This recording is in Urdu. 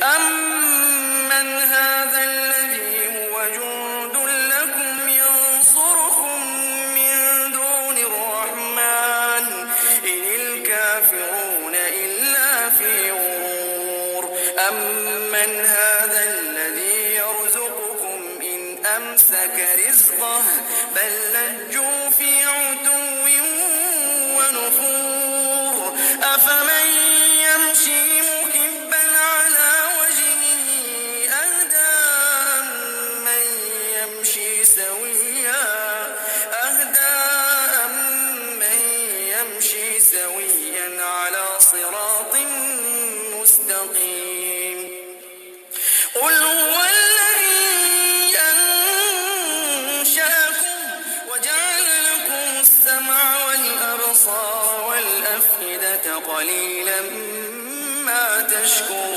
أَمَّنْ هَذَا الَّذِي هُوَ جُندٌ لَّكُمْ يَنصُرُكُم مِّن دُونِ الرَّحْمَٰنِ إِنِ الْكَافِرُونَ إِلَّا فِي غُرُورٍ أَمَّنْ هَذَا الَّذِي يَرْزُقُكُمْ إِنْ أَمْسَكَ رِزْقَهُ بَل لَّجُّوا فِي عُتُوٍّ وَنُفُورٍ أَفَمَن يَمْشِي مُكِبًّا عَلَىٰ وَجْهِهِ أَهْدَىٰ أَمَّن يَمْشِي سَوِيًّا عَلَىٰ صِرَاطٍ مُّسْتَقِيمٍ قُلْ هُوَ الَّذِي أَنشَأَكُمْ وَجَعَلَ لَكُمُ السَّمْعَ وَالْأَبْصَارَ وَالْأَفْئِدَةَ قَلِيلًا مَّا تَشْكُرُونَ